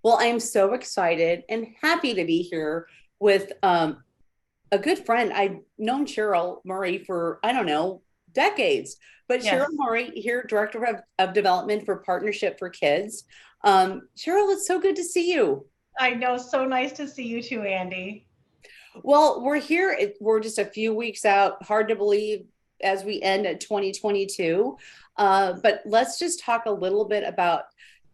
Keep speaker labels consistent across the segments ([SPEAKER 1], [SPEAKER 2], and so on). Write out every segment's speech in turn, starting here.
[SPEAKER 1] Well, I am so excited and happy to be here with a good friend. I've known Cheryl Murray for, I don't know, decades. But Cheryl
[SPEAKER 2] Yes,
[SPEAKER 1] Murray, here, Director of Development for Partnership for Kids. Cheryl, it's so good to see you.
[SPEAKER 2] I know. So nice to see you too, Andy.
[SPEAKER 1] Well, we're here. We're just a few weeks out. Hard to believe as we end at 2022. But let's just talk a little bit about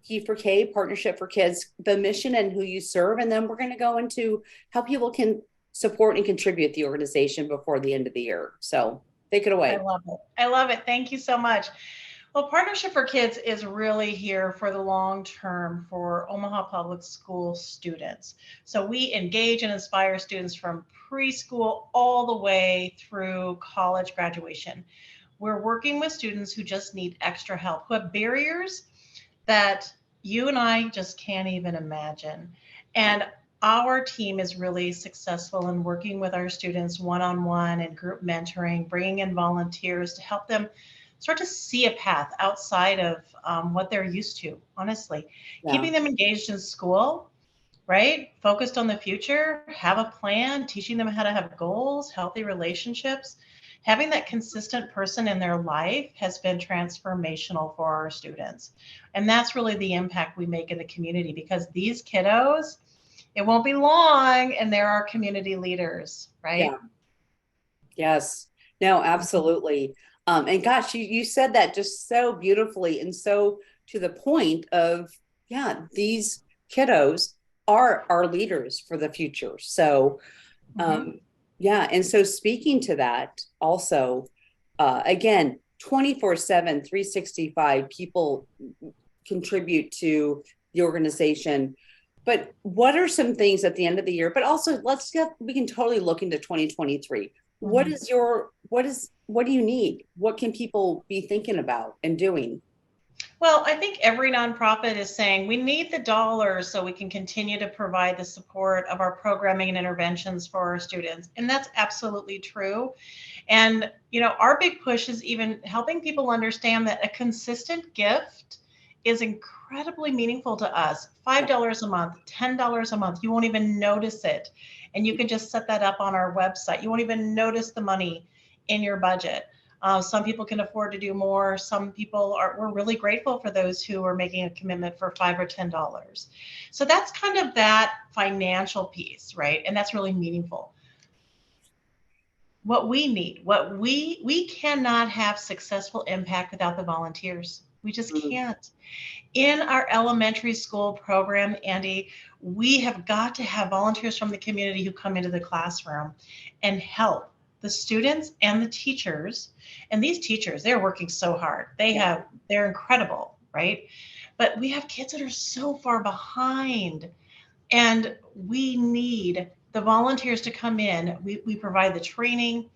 [SPEAKER 1] P4K, Partnership for Kids, the mission and who you serve. And then we're going to go into how people can support and contribute the organization before the end of the year. So take it
[SPEAKER 2] I
[SPEAKER 1] away.
[SPEAKER 2] love it. I love it. Thank you so much. Well, Partnership for Kids is really here for the long term for Omaha Public School students. So we engage and inspire students from preschool all the way through college graduation. We're working with students who just need extra help, who have barriers that you and I just can't even imagine. And our team is really successful in working with our students one on one and group mentoring, bringing in volunteers to help them start to see a path outside of what they're used to, honestly.
[SPEAKER 1] Yeah.
[SPEAKER 2] Keeping them engaged in school, right? Focused on the future, have a plan, teaching them how to have goals, healthy relationships. Having that consistent person in their life has been transformational for our students. And that's really the impact we make in the community because these kiddos, it won't be long and they're our community leaders,
[SPEAKER 1] Yeah.
[SPEAKER 2] right?
[SPEAKER 1] Yes. No, absolutely. And gosh, you said that just so beautifully and so to the point of, yeah, these kiddos are our leaders for the future. So,
[SPEAKER 2] Mm-hmm.
[SPEAKER 1] um, yeah. And so speaking to that also, again, 24/7, 365 people contribute to the organization. But what are some things at the end of the year? But also, we can totally look into 2023.
[SPEAKER 2] Mm-hmm.
[SPEAKER 1] What do you need? What can people be thinking about and doing?
[SPEAKER 2] Well, I think every nonprofit is saying we need the dollars so we can continue to provide the support of our programming and interventions for our students. And that's absolutely true. And, our big push is even helping people understand that a consistent gift is incredibly meaningful to us.
[SPEAKER 1] Yeah,
[SPEAKER 2] $5 a month, $10 a month, you won't even notice it. And you can just set that up on our website. You won't even notice the money in your budget. Some people can afford to do more. Some people are, we're really grateful for those who are making a commitment for $5 or $10. So that's kind of that financial piece, right? And that's really meaningful. What we need, we cannot have successful impact without the volunteers. We just
[SPEAKER 1] mm,
[SPEAKER 2] can't. In our elementary school program, Andy, we have got to have volunteers from the community who come into the classroom and help the students and the teachers. And these teachers, they're working so hard.
[SPEAKER 1] yeah,
[SPEAKER 2] They're incredible, right? But we have kids that are so far behind and we need the volunteers to come in. We provide the training.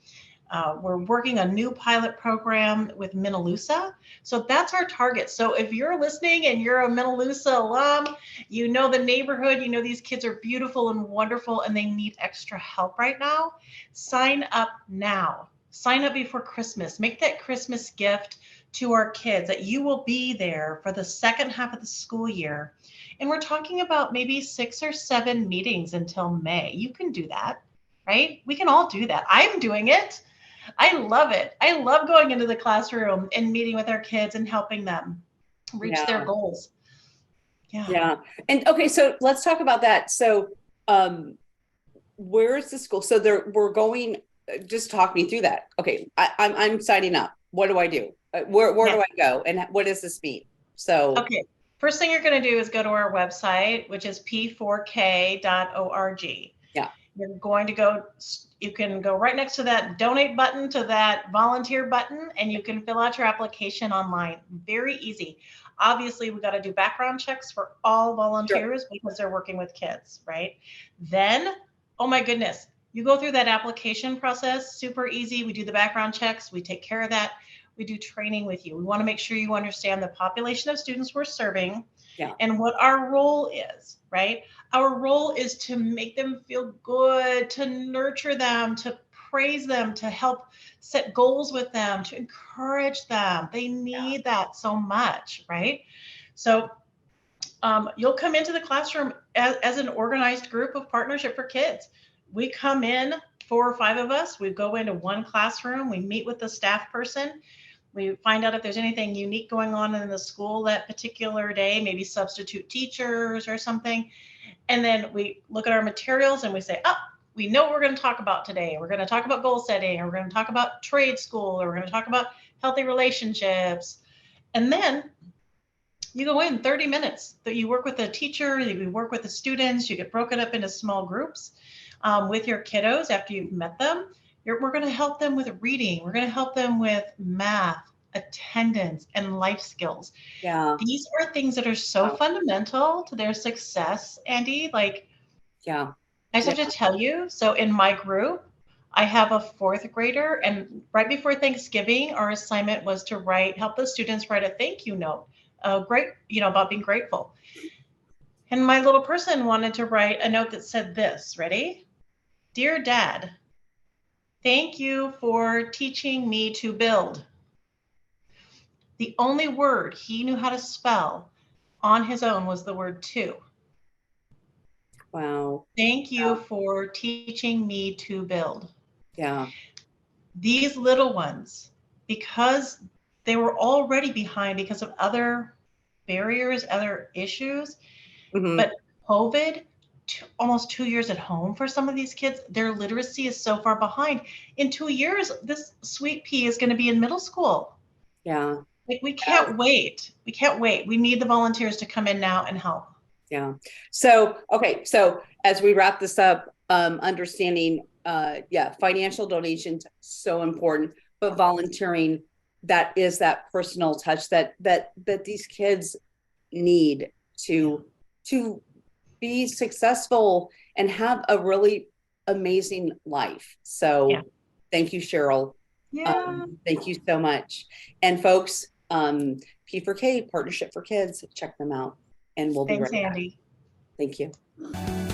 [SPEAKER 2] We're working a new pilot program with Minnelusa. So that's our target. So if you're listening and you're a Minnelusa alum, you know the neighborhood, you know these kids are beautiful and wonderful and they need extra help right now, sign up now. Sign up before Christmas. Make that Christmas gift to our kids that you will be there for the second half of the school year. And we're talking about maybe 6 or 7 meetings until May. You can do that, right? We can all do that. I'm doing it. I love it. I love going into the classroom and meeting with our kids and helping them reach their
[SPEAKER 1] yeah,
[SPEAKER 2] goals. Yeah.
[SPEAKER 1] yeah. And okay, so let's talk about that. So, where is the school? So we're going. Just talk me through that. Okay, I'm signing up. What do I do? Where
[SPEAKER 2] Yeah.
[SPEAKER 1] do I go? And what does this mean? So,
[SPEAKER 2] Okay. First thing you're going to do is go to our website, which is p4k.org.
[SPEAKER 1] yeah,
[SPEAKER 2] You're going to go, you can go right next to that donate button to that volunteer button, and you can fill out your application online. Very easy. Obviously, we got to do background checks for all
[SPEAKER 1] sure.
[SPEAKER 2] volunteers because they're working with kids, right? Then, oh my goodness, you go through that application process, super easy. We do the background checks, we take care of that. We do training with you. We want to make sure you understand the population of students we're serving
[SPEAKER 1] Yeah,
[SPEAKER 2] and what our role is, right? Our role is to make them feel good, to nurture them, to praise them, to help set goals with them, to encourage them. They
[SPEAKER 1] yeah,
[SPEAKER 2] need that so much, right? So You'll come into the classroom as an organized group of Partnership for Kids. We come in, 4 or 5 of us, we go into one classroom, we meet with the staff person, we find out if there's anything unique going on in the school that particular day, maybe substitute teachers or something. And then we look at our materials and we say, oh, we know what we're going to talk about today. We're going to talk about goal setting, or we're going to talk about trade school, or we're going to talk about healthy relationships. And then you go in 30 minutes that you work with a teacher, you work with the students, you get broken up into small groups with your kiddos after you've met them. We're going to help them with reading. We're going to help them with math, attendance, and life skills.
[SPEAKER 1] Yeah.
[SPEAKER 2] These are things that are so fundamental to their success, Andy. Like,
[SPEAKER 1] Yeah.
[SPEAKER 2] I just have to tell you, so in my group, I have a 4th grader, and right before Thanksgiving, our assignment was to help the students write a thank you note, about being grateful. And my little person wanted to write a note that said this, ready? Dear Dad, thank you for teaching me to build. The only word he knew how to spell on his own was the word to.
[SPEAKER 1] Wow.
[SPEAKER 2] Thank you for teaching me to build.
[SPEAKER 1] Yeah.
[SPEAKER 2] These little ones, because they were already behind because of other barriers, other issues, but COVID, almost 2 years at home for some of these kids, their literacy is so far behind. In 2 years, this sweet pea is going to be in middle school.
[SPEAKER 1] Yeah.
[SPEAKER 2] Like, we can't wait. We can't wait. We need the volunteers to come in now and help.
[SPEAKER 1] Yeah. So, okay. So as we wrap this up, understanding, financial donations, so important, but volunteering, that is that personal touch that these kids need to be successful and have a really amazing life. So thank you, Cheryl.
[SPEAKER 2] Yeah.
[SPEAKER 1] Thank you so much. And folks, P4K, Partnership for Kids, check them out. And we'll be
[SPEAKER 2] Thanks,
[SPEAKER 1] right back.
[SPEAKER 2] Andy.
[SPEAKER 1] Thank you.